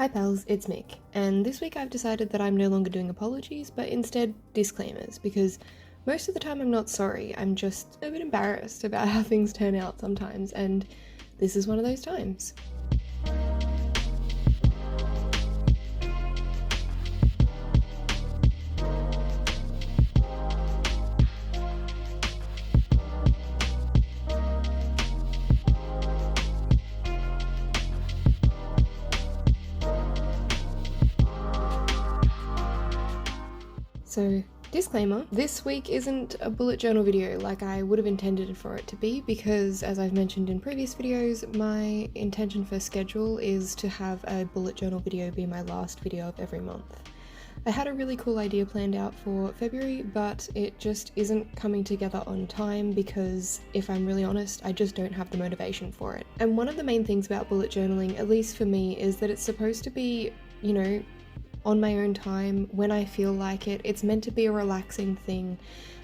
Hi pals, it's Mick, and this week I've decided that I'm no longer doing apologies, but instead disclaimers, because most of the time I'm not sorry, I'm just a bit embarrassed about how things turn out sometimes, and this is one of those times. So, disclaimer, this week isn't a bullet journal video like I would have intended for it to be because, as I've mentioned in previous videos, my intention for schedule is to have a bullet journal video be my last video of every month. I had a really cool idea planned out for February, but it just isn't coming together on time because, if I'm really honest, I just don't have the motivation for it. And one of the main things about bullet journaling, at least for me, is that it's supposed to be, on my own time, when I feel like it. It's meant to be a relaxing thing,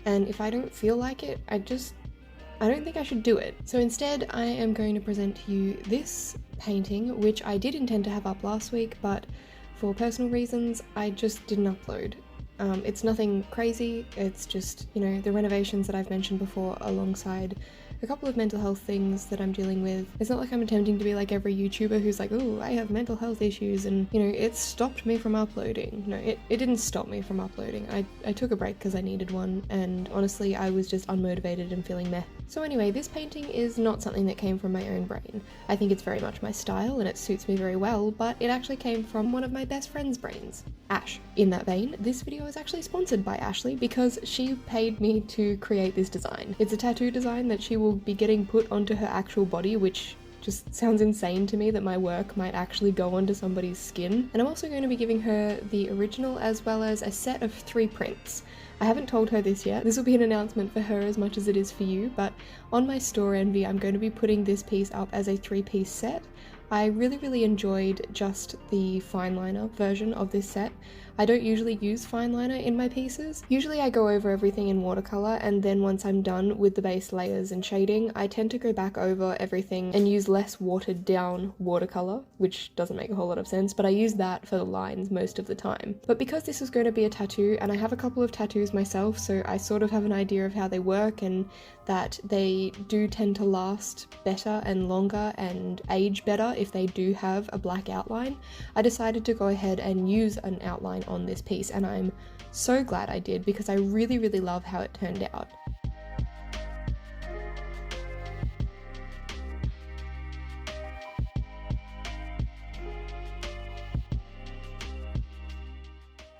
and if I don't feel like it, I don't think I should do it. So instead, I am going to present to you this painting, which I did intend to have up last week, but for personal reasons, I just didn't upload. It's nothing crazy, it's just, the renovations that I've mentioned before alongside a couple of mental health things that I'm dealing with. It's not like I'm attempting to be like every YouTuber who's like, oh, I have mental health issues and, it stopped me from uploading. No, it didn't stop me from uploading. I took a break because I needed one, and honestly, I was just unmotivated and feeling meh. So anyway, this painting is not something that came from my own brain. I think it's very much my style and it suits me very well, but it actually came from one of my best friend's brains, Ash. In that vein, this video is actually sponsored by Ashley because she paid me to create this design. It's a tattoo design that she will be getting put onto her actual body, which just sounds insane to me that my work might actually go onto somebody's skin. And I'm also going to be giving her the original as well as a set of 3 prints. I haven't told her this yet. This will be an announcement for her as much as it is for you, but on my Store Envy, I'm going to be putting this piece up as a 3-piece set. I really enjoyed just the fine liner version of this set. I don't usually use fine liner in my pieces. Usually I go over everything in watercolor, and then once I'm done with the base layers and shading, I tend to go back over everything and use less watered down watercolor, which doesn't make a whole lot of sense, but I use that for the lines most of the time. But because this is going to be a tattoo, and I have a couple of tattoos myself, so I sort of have an idea of how they work and that they do tend to last better and longer and age better if they do have a black outline, I decided to go ahead and use an outline on this piece, and I'm so glad I did because I really love how it turned out.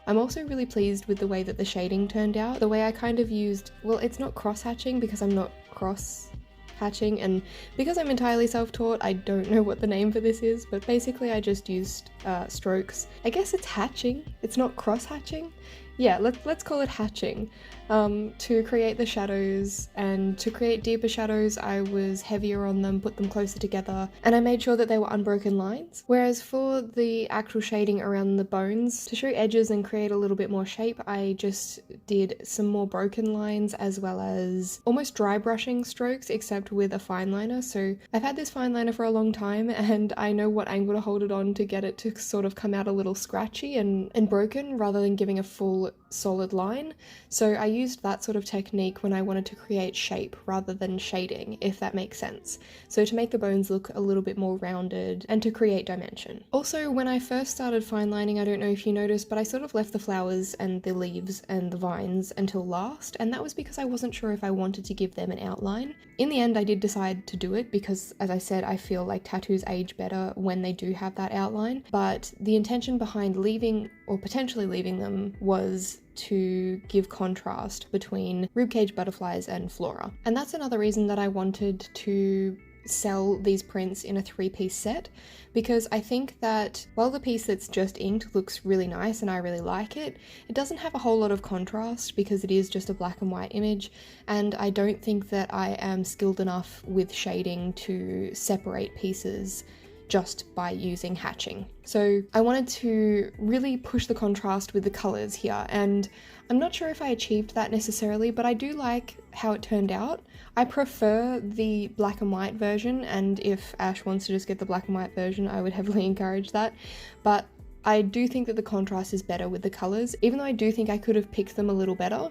I'm also really pleased with the way that the shading turned out. The way I kind of used, well, it's not cross-hatching because I'm not cross-hatching, and because I'm entirely self-taught, I don't know what the name for this is, but basically I just used strokes. I guess it's hatching. It's not cross-hatching. Yeah, let's call it hatching. To create the shadows, and to create deeper shadows I was heavier on them, put them closer together, and I made sure that they were unbroken lines. Whereas for the actual shading around the bones, to show edges and create a little bit more shape, I just did some more broken lines as well as almost dry brushing strokes, except with a fine liner. So I've had this fine liner for a long time and I know what angle to hold it on to get it to sort of come out a little scratchy and broken rather than giving a full solid line. So I used that sort of technique when I wanted to create shape rather than shading, if that makes sense. So to make the bones look a little bit more rounded and to create dimension. Also, when I first started fine lining, I don't know if you noticed, but I sort of left the flowers and the leaves and the vines until last, and that was because I wasn't sure if I wanted to give them an outline. In the end, I did decide to do it because, as I said, I feel like tattoos age better when they do have that outline, but the intention behind leaving or potentially leaving them was to give contrast between ribcage butterflies and flora. And that's another reason that I wanted to sell these prints in a 3-piece set, because I think that while the piece that's just inked looks really nice and I really like it, it doesn't have a whole lot of contrast because it is just a black and white image, and I don't think that I am skilled enough with shading to separate pieces just by using hatching. So I wanted to really push the contrast with the colors here, and I'm not sure if I achieved that necessarily, but I do like how it turned out. I prefer the black and white version, and if Ash wants to just get the black and white version, I would heavily encourage that. But I do think that the contrast is better with the colors, even though I do think I could have picked them a little better.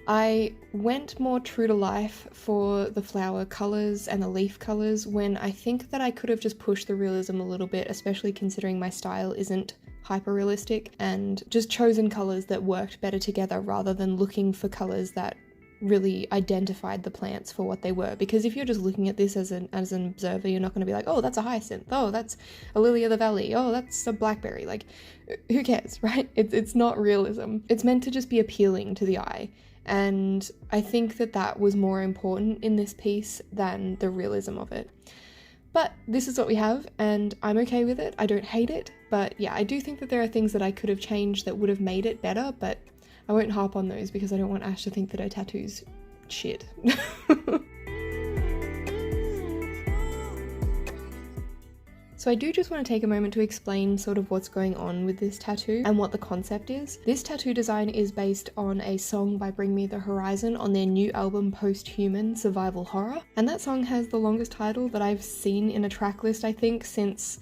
I went more true to life for the flower colors and the leaf colors when I think that I could have just pushed the realism a little bit, especially considering my style isn't hyper realistic, and just chosen colors that worked better together rather than looking for colors that really identified the plants for what they were. Because if you're just looking at this as an observer, you're not going to be like, oh, that's a hyacinth, oh, that's a lily of the valley, oh, that's a blackberry. Like, who cares, right? It's not realism. It's meant to just be appealing to the eye. And I think that that was more important in this piece than the realism of it. But this is what we have, and I'm okay with it. I don't hate it, but yeah, I do think that there are things that I could have changed that would have made it better, but I won't harp on those because I don't want Ash to think that her tattoo's shit. So I do just want to take a moment to explain sort of what's going on with this tattoo and what the concept is. This tattoo design is based on a song by Bring Me the Horizon on their new album Post-Human Survival Horror. And that song has the longest title that I've seen in a track list, I think, since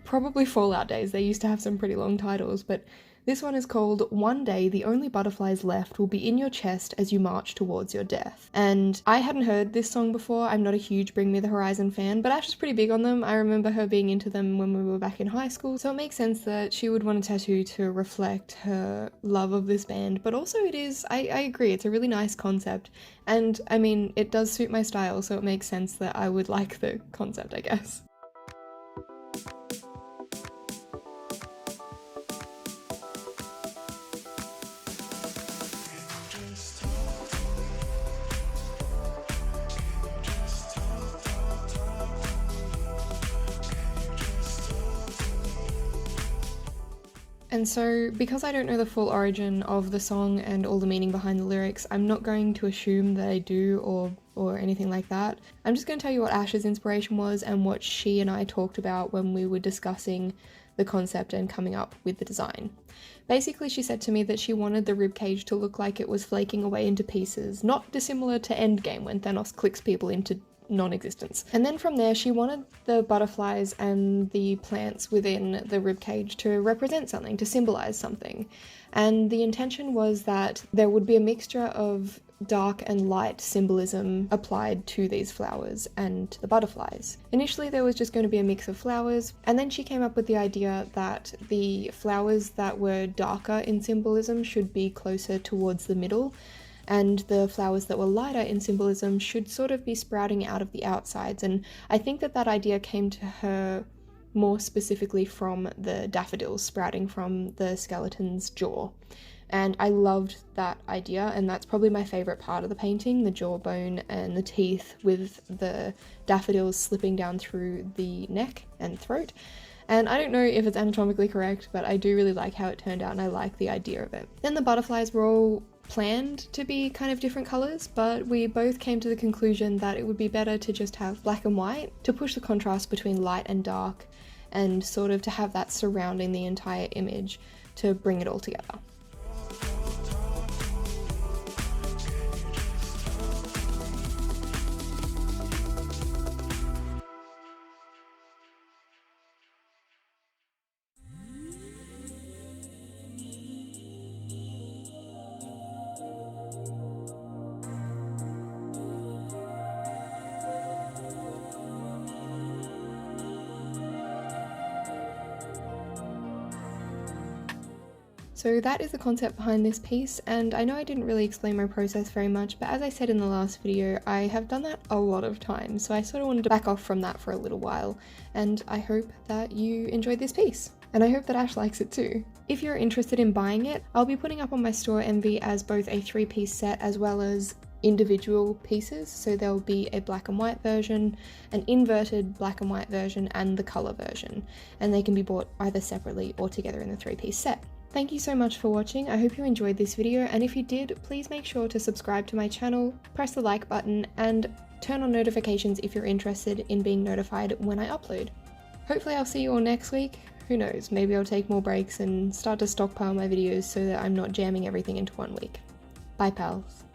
probably Fallout days. They used to have some pretty long titles, but this one is called One Day the Only Butterflies Left Will Be in Your Chest as You March Towards Your Death. And I hadn't heard this song before. I'm not a huge Bring Me the Horizon fan, but Ash is pretty big on them. I remember her being into them when we were back in high school, so it makes sense that she would want a tattoo to reflect her love of this band. But also it is, I agree, it's a really nice concept. And I mean, it does suit my style, so it makes sense that I would like the concept, I guess. And so, because I don't know the full origin of the song and all the meaning behind the lyrics, I'm not going to assume that I do or anything like that. I'm just going to tell you what Ash's inspiration was and what she and I talked about when we were discussing the concept and coming up with the design. Basically, she said to me that she wanted the ribcage to look like it was flaking away into pieces, not dissimilar to Endgame when Thanos clicks people into non-existence. And then from there she wanted the butterflies and the plants within the ribcage to represent something, to symbolize something. And the intention was that there would be a mixture of dark and light symbolism applied to these flowers and the butterflies. Initially there was just going to be a mix of flowers, and then she came up with the idea that the flowers that were darker in symbolism should be closer towards the middle, and the flowers that were lighter in symbolism should sort of be sprouting out of the outsides. And I think that that idea came to her more specifically from the daffodils sprouting from the skeleton's jaw. And I loved that idea, and that's probably my favourite part of the painting, the jawbone and the teeth with the daffodils slipping down through the neck and throat. And I don't know if it's anatomically correct, but I do really like how it turned out and I like the idea of it. Then the butterflies were all planned to be kind of different colours, but we both came to the conclusion that it would be better to just have black and white to push the contrast between light and dark, and sort of to have that surrounding the entire image to bring it all together. So that is the concept behind this piece, and I know I didn't really explain my process very much, but as I said in the last video, I have done that a lot of times, so I sort of wanted to back off from that for a little while, and I hope that you enjoyed this piece. And I hope that Ash likes it too. If you're interested in buying it, I'll be putting up on my store Envy as both a 3-piece set as well as individual pieces, so there'll be a black and white version, an inverted black and white version, and the colour version, and they can be bought either separately or together in the 3-piece set. Thank you so much for watching. I hope you enjoyed this video, and if you did, please make sure to subscribe to my channel, press the like button, and turn on notifications if you're interested in being notified when I upload. hopefully I'll see you all next week. Who knows, maybe I'll take more breaks and start to stockpile my videos so that I'm not jamming everything into one week. Bye pals.